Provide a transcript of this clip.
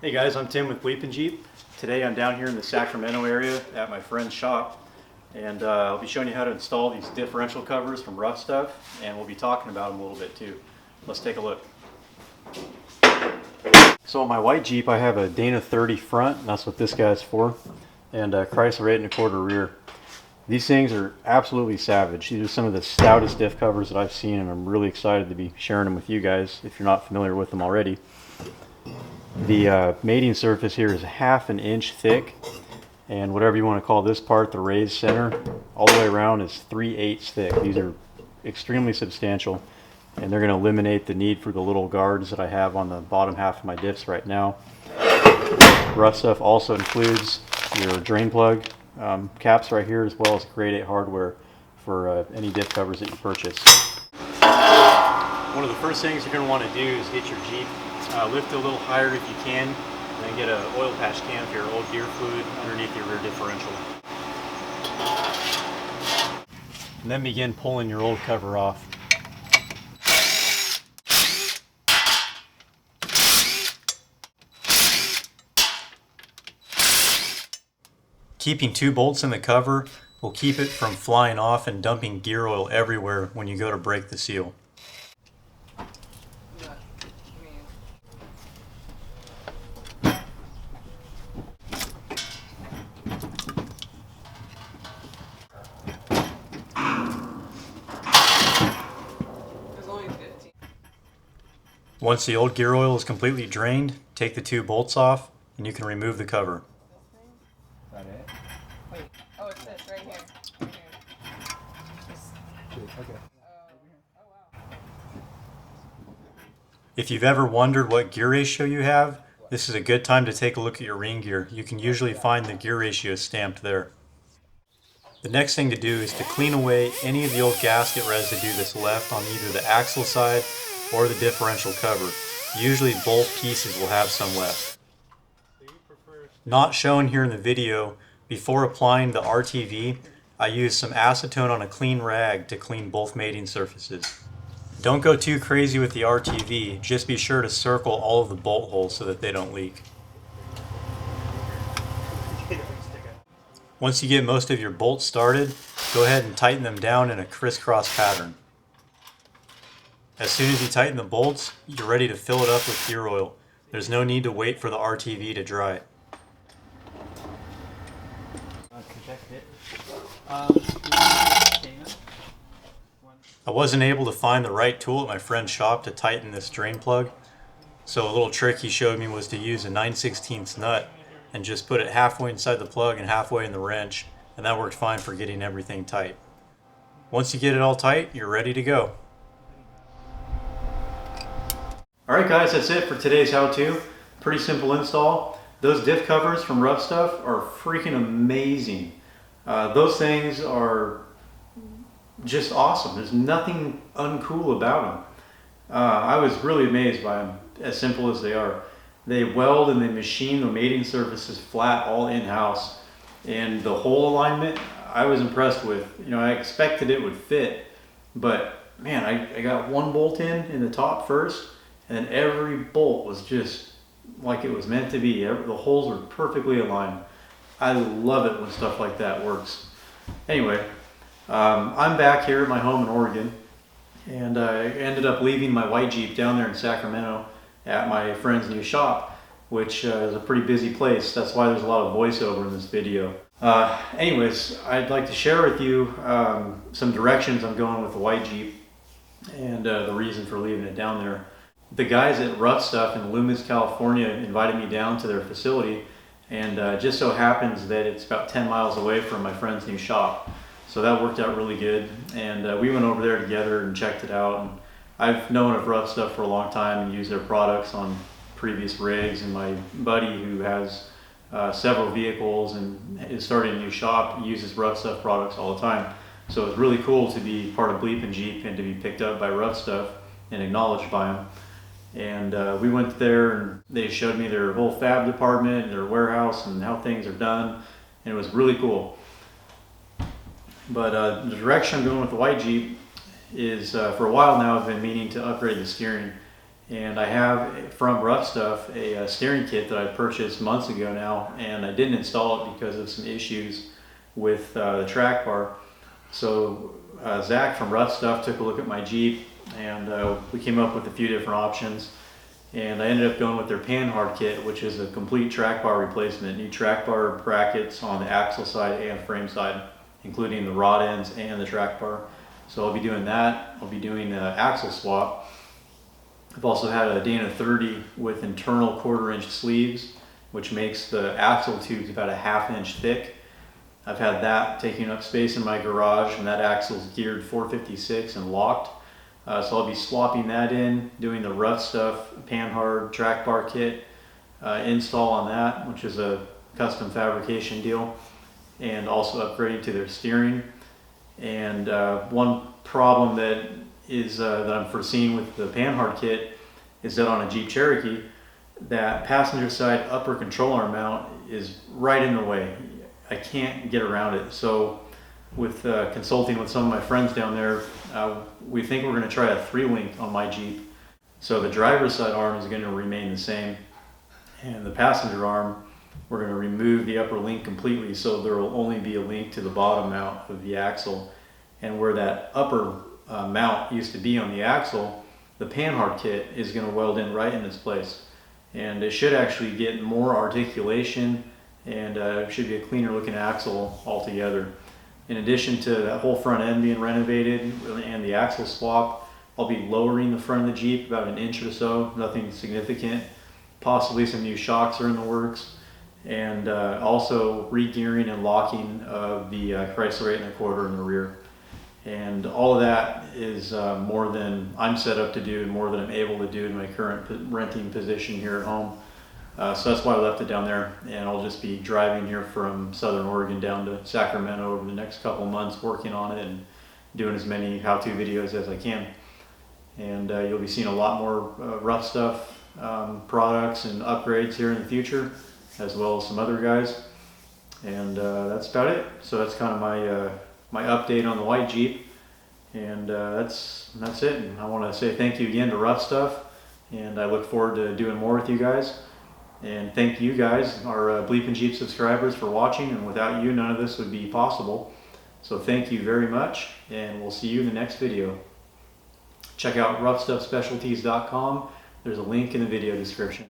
Hey guys, I'm Tim with BleepinJeep. Today I'm down here in the Sacramento area at my friend's shop, and I'll be showing you how to install these differential covers from Ruffstuff, and we'll be talking about them a little bit too. Let's take a look. So on my white Jeep I have a Dana 30 front, and that's what this guy's for, and a Chrysler 8 1/4 rear. These things are absolutely savage. These are some of the stoutest diff covers that I've seen, and I'm really excited to be sharing them with you guys if you're not familiar with them already. The mating surface here is 1/2 inch thick, and whatever you want to call this part, the raised center, all the way around is 3/8 thick. These are extremely substantial, and they're going to eliminate the need for the little guards that I have on the bottom half of my diffs right now. Ruffstuff also includes your drain plug caps right here, as well as grade 8 hardware for any diff covers that you purchase. One of the first things you're going to want to do is get your Jeep lift it a little higher if you can, and then get an oil patch can for your old gear fluid underneath your rear differential. And then begin pulling your old cover off. Keeping 2 bolts in the cover will keep it from flying off and dumping gear oil everywhere when you go to break the seal. Once the old gear oil is completely drained, take the 2 bolts off and you can remove the cover. That it? Wait, oh, it's this right here. Right here. Okay. Oh wow. If you've ever wondered what gear ratio you have, this is a good time to take a look at your ring gear. You can usually find the gear ratio stamped there. The next thing to do is to clean away any of the old gasket residue that's left on either the axle side or the differential cover. Usually both pieces will have some left. Not shown here in the video, before applying the RTV, I used some acetone on a clean rag to clean both mating surfaces. Don't go too crazy with the RTV, just be sure to circle all of the bolt holes so that they don't leak. Once you get most of your bolts started, go ahead and tighten them down in a crisscross pattern. As soon as you tighten the bolts, you're ready to fill it up with gear oil. There's no need to wait for the RTV to dry. I wasn't able to find the right tool at my friend's shop to tighten this drain plug, so a little trick he showed me was to use a 9/16 nut and just put it halfway inside the plug and halfway in the wrench, and that worked fine for getting everything tight. Once you get it all tight, you're ready to go. Alright guys, that's it for today's how-to. Pretty simple install. Those diff covers from Ruffstuff are freaking amazing. Those things are just awesome. There's nothing uncool about them. I was really amazed by them, as simple as they are. They weld and they machine the mating surfaces flat all in-house. And the hole alignment, I was impressed with. You know, I expected it would fit, but man, I got 1 bolt in the top first, and every bolt was just like it was meant to be. The holes were perfectly aligned. I love it when stuff like that works. Anyway, I'm back here at my home in Oregon, and I ended up leaving my white Jeep down there in Sacramento at my friend's new shop, which is a pretty busy place. That's why there's a lot of voiceover in this video. Anyways, I'd like to share with you some directions I'm going with the white Jeep and the reason for leaving it down there. The guys at Ruffstuff in Loomis, California invited me down to their facility, and it just so happens that it's about 10 miles away from my friend's new shop. So that worked out really good, and we went over there together and checked it out. And I've known of Ruffstuff for a long time and used their products on previous rigs, and my buddy who has several vehicles and is starting a new shop uses Ruffstuff products all the time. So it's really cool to be part of BleepinJeep and to be picked up by Ruffstuff and acknowledged by them. And we went there and they showed me their whole fab department and their warehouse and how things are done, and it was really cool. But the direction I'm going with the white Jeep is, for a while now I've been meaning to upgrade the steering, And I have from Ruffstuff a steering kit that I purchased months ago now, and I didn't install it because of some issues with the track bar. So Zach from Ruffstuff took a look at my Jeep, and we came up with a few different options. And I ended up going with their Panhard kit, which is a complete track bar replacement. New track bar brackets on the axle side and frame side, including the rod ends and the track bar. So I'll be doing that. I'll be doing an axle swap. I've also had a Dana 30 with internal 1/4 inch sleeves, which makes the axle tubes about a 1/2 inch thick. I've had that taking up space in my garage, and that axle is geared 456 and locked. So I'll be swapping that in, doing the Ruffstuff Panhard track bar kit install on that, which is a custom fabrication deal, and also upgrading to their steering. And one problem that I'm foreseeing with the Panhard kit is that on a Jeep Cherokee, that passenger side upper control arm mount is right in the way. I can't get around it. So with consulting with some of my friends down there, we think we're going to try a 3-link on my Jeep. So the driver's side arm is going to remain the same, and the passenger arm, we're going to remove the upper link completely, so there will only be a link to the bottom mount of the axle. And where that upper mount used to be on the axle, the Panhard kit is going to weld in right in its place, and it should actually get more articulation, and it should be a cleaner looking axle altogether. In addition to that whole front end being renovated and the axle swap, I'll be lowering the front of the Jeep about 1 inch or so, nothing significant. Possibly some new shocks are in the works, and also re-gearing and locking of the Chrysler 8 1/4 in the rear. And all of that is more than I'm set up to do and more than I'm able to do in my current renting position here at home. So that's why I left it down there, and I'll just be driving here from Southern Oregon down to Sacramento over the next couple months, working on it and doing as many how-to videos as I can. And you'll be seeing a lot more Ruffstuff products and upgrades here in the future, as well as some other guys. And that's about it. So that's kind of my update on the white Jeep, and that's it. And I want to say thank you again to Ruffstuff, and I look forward to doing more with you guys. And thank you guys, our BleepinJeep subscribers, for watching, and without you none of this would be possible. So thank you very much, and we'll see you in the next video. Check out ruffstuffspecialties.com. There's a link in the video description.